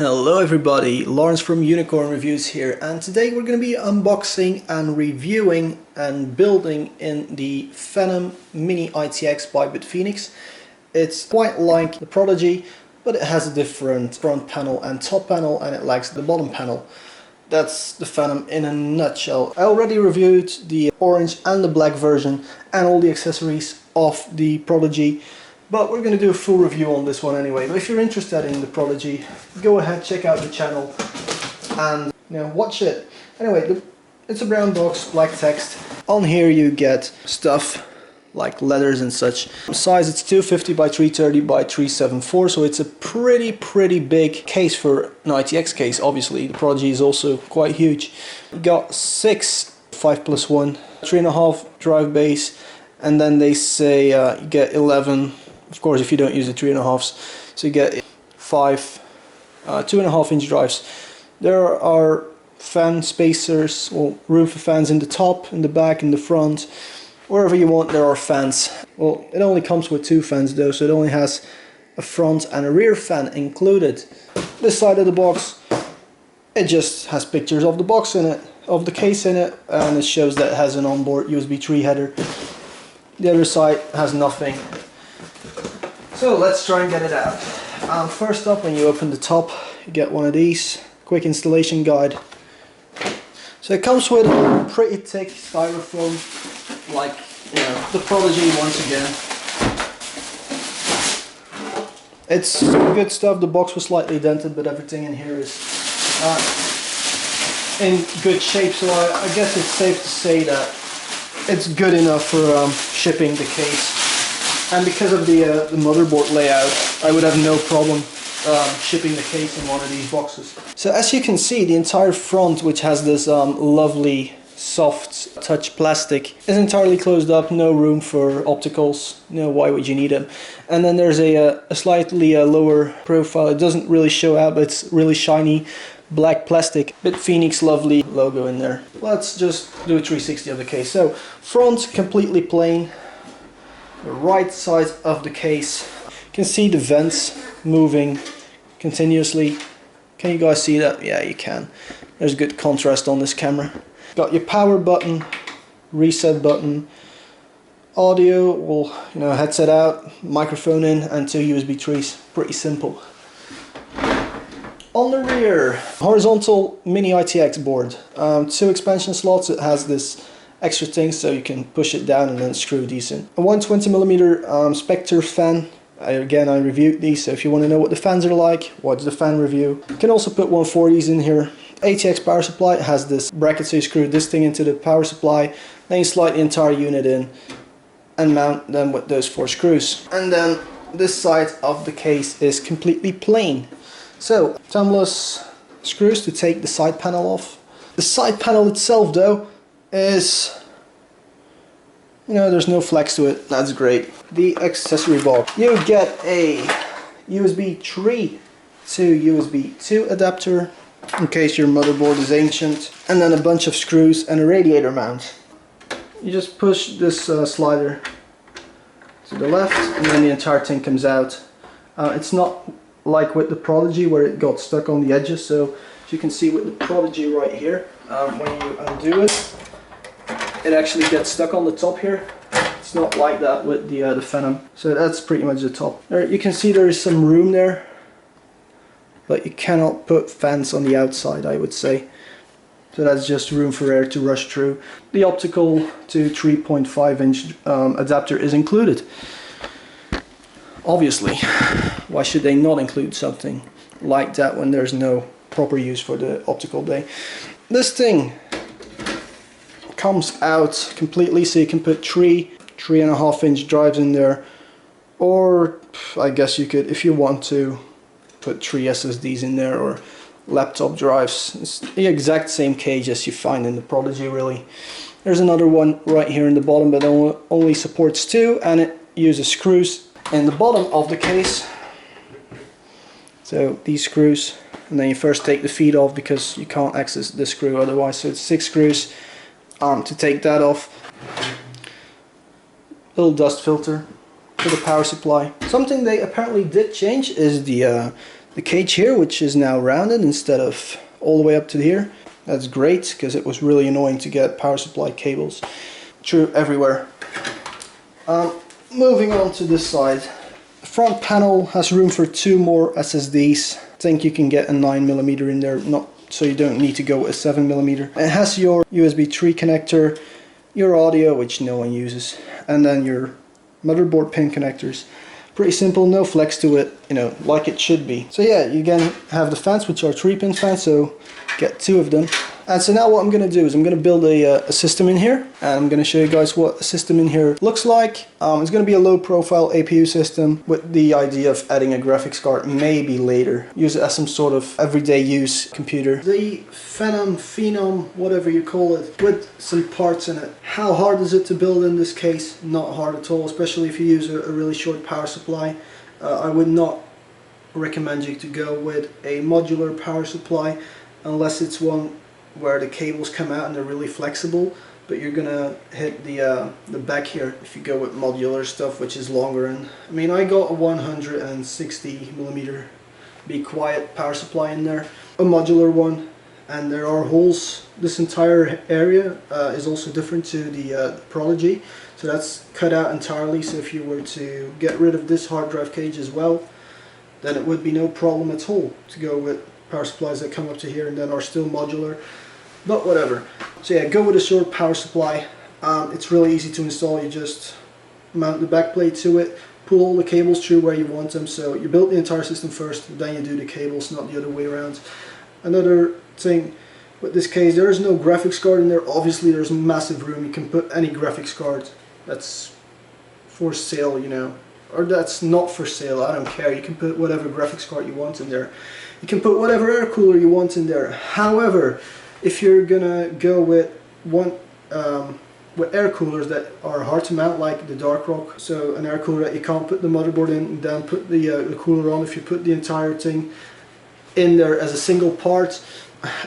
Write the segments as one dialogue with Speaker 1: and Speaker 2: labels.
Speaker 1: Hello everybody, Lawrence from Unicorn Reviews here, and today we're going to be unboxing and reviewing and building in the Phenom mini-itx by Bitfenix. It's quite like the Prodigy, but it has a different front panel and top panel, and it lacks the bottom panel. That's the Phenom in a nutshell. I already reviewed the orange and the black version and all the accessories of the Prodigy, but we're going to do a full review on this one anyway. But if you're interested in the Prodigy, go ahead, check out the channel and watch it. Anyway, it's a brown box, black text. On here you get stuff like letters and such. Size, it's 250 by 330 by 374, so it's a pretty big case for an ITX case. Obviously the Prodigy is also quite huge. You got 6 5+1 3.5 drive bays, and then they say you get 11, of course if you don't use the 3.5s, so you get 5 2.5 inch drives. There are fan spacers, or room for fans in the top, in the back, in the front. Wherever you want there are fans. Well, it only comes with 2 fans though, so it only has a front and a rear fan included. This side of the box, it just has pictures of the box in it, of the case in it, and it shows that it has an onboard USB 3 header. The other side has nothing. So let's try and get it out. First up, when you open the top, you get one of these, quick installation guide. So it comes with a pretty thick styrofoam, like the Prodigy once again. It's good stuff. The box was slightly dented, but everything in here is in good shape, so I guess it's safe to say that it's good enough for shipping the case. And because of the motherboard layout, I would have no problem shipping the case in one of these boxes. So as you can see, the entire front, which has this lovely soft touch plastic, is entirely closed up, no room for opticals. Why would you need them? And then there's a slightly lower profile. It doesn't really show out, but it's really shiny black plastic. Bitfenix lovely logo in there. Let's just do a 360 of the case. So front completely plain. The right side of the case, you can see the vents moving continuously. Can you guys see that? Yeah, you can. There's good contrast on this camera. Got your power button, reset button, audio, well, headset out, microphone in, and 2 USB 3s. Pretty simple. On the rear, horizontal mini-itx board. 2 expansion slots. It has this extra thing so you can push it down and then screw these in. A 120mm Spectre fan. Again, I reviewed these, so if you want to know what the fans are like, watch the fan review. You can also put 140s in here. ATX power supply. It has this bracket, so you screw this thing into the power supply, then you slide the entire unit in and mount them with those 4 screws. And then this side of the case is completely plain. So, thumbless screws to take the side panel off. The side panel itself though is, there's no flex to it. That's great. The accessory box. You get a USB 3 to USB 2 adapter in case your motherboard is ancient, and then a bunch of screws and a radiator mount. You just push this slider to the left and then the entire thing comes out. It's not like with the Prodigy where it got stuck on the edges, so as you can see with the Prodigy right here, when you undo it, it actually gets stuck on the top here. It's not like that with the Phenom. So that's pretty much the top. There, you can see there is some room there, but you cannot put fans on the outside, I would say. So that's just room for air to rush through. The optical to 3.5 inch adapter is included. Obviously, why should they not include something like that when there's no proper use for the optical bay? This thing comes out completely, so you can put 3.5 inch drives in there, or I guess you could, if you want to, put 3 SSDs in there, or laptop drives. It's the exact same cage as you find in the Prodigy, really. There's another one right here in the bottom, but it only supports 2, and it uses screws in the bottom of the case. So these screws, and then you first take the feet off because you can't access the screw otherwise. So it's 6 screws to take that off. Little dust filter for the power supply. Something they apparently did change is the the cage here, which is now rounded instead of all the way up to here. That's great, because it was really annoying to get power supply cables through everywhere. Moving on to this side. The front panel has room for 2 more SSDs. I think you can get a 9mm in there, so you don't need to go with a 7mm. It has your USB 3 connector, your audio, which no one uses, and then your motherboard pin connectors. Pretty simple, no flex to it, you know, like it should be. So yeah, you again have the fans, which are 3-pin fans, so get 2 of them. And so now what I'm going to do is I'm going to build a system in here, and I'm going to show you guys what a system in here looks like. It's going to be a low profile APU system with the idea of adding a graphics card maybe later. Use it as some sort of everyday use computer. The Phenom, whatever you call it, with some parts in it. How hard is it to build in this case? Not hard at all, especially if you use a really short power supply. I would not recommend you to go with a modular power supply unless it's one where the cables come out and they're really flexible, but you're gonna hit the back here if you go with modular stuff, which is longer. And I mean, I got a 160mm be quiet power supply in there, a modular one, and there are holes. This entire area is also different to the Prodigy, so that's cut out entirely. So if you were to get rid of this hard drive cage as well, then it would be no problem at all to go with power supplies that come up to here and then are still modular, but whatever. So yeah, go with a short power supply. It's really easy to install. You just mount the back plate to it, pull all the cables through where you want them. So you build the entire system first, then you do the cables, not the other way around. Another thing with this case, there is no graphics card in there. Obviously there's massive room. You can put any graphics card that's for sale, you know, or that's not for sale, I don't care. You can put whatever graphics card you want in there. You can put whatever air cooler you want in there. However, if you're gonna go with with air coolers that are hard to mount, like the Dark Rock, so an air cooler that you can't put the motherboard in and then put the cooler on. If you put the entire thing in there as a single part,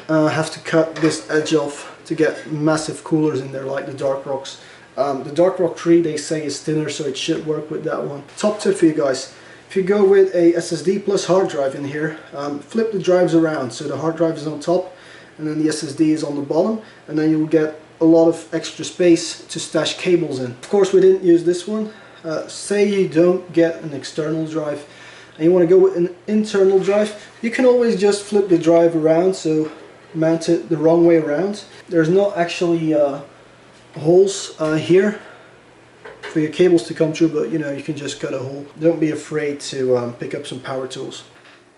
Speaker 1: have to cut this edge off to get massive coolers in there, like the Dark Rocks. The Dark Rock 3, they say, is thinner, so it should work with that one. Top tip for you guys: if you go with a SSD plus hard drive in here, flip the drives around so the hard drive is on top and then the SSD is on the bottom, and then you'll get a lot of extra space to stash cables in. Of course, we didn't use this one. Say you don't get an external drive and you want to go with an internal drive, you can always just flip the drive around, so mount it the wrong way around. There's not actually holes here for your cables to come through, but you know, you can just cut a hole. Don't be afraid to pick up some power tools.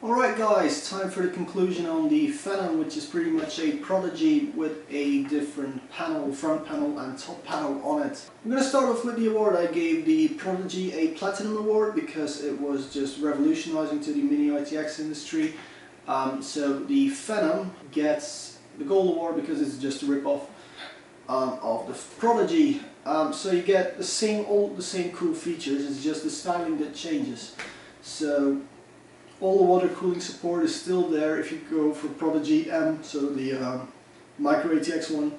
Speaker 1: Alright guys, time for the conclusion on the Phenom, which is pretty much a Prodigy with a different panel, front panel and top panel on it. I'm going to start off with the award. I gave the Prodigy a Platinum Award because it was just revolutionizing to the mini-itx industry. So the Phenom gets the Gold Award because it's just a rip-off of the Prodigy. So you get all the same cool features, it's just the styling that changes. So all the water cooling support is still there if you go for Prodigy M, so the micro-atx one.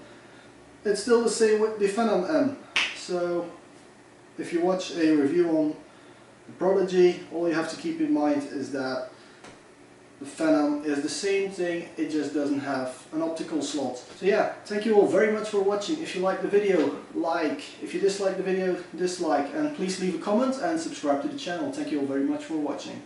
Speaker 1: It's still the same with the Phenom M. So if you watch a review on the Prodigy, all you have to keep in mind is that the Phenom is the same thing, it just doesn't have an optical slot. So yeah, thank you all very much for watching. If you like the video, like. If you dislike the video, dislike. And please leave a comment and subscribe to the channel. Thank you all very much for watching.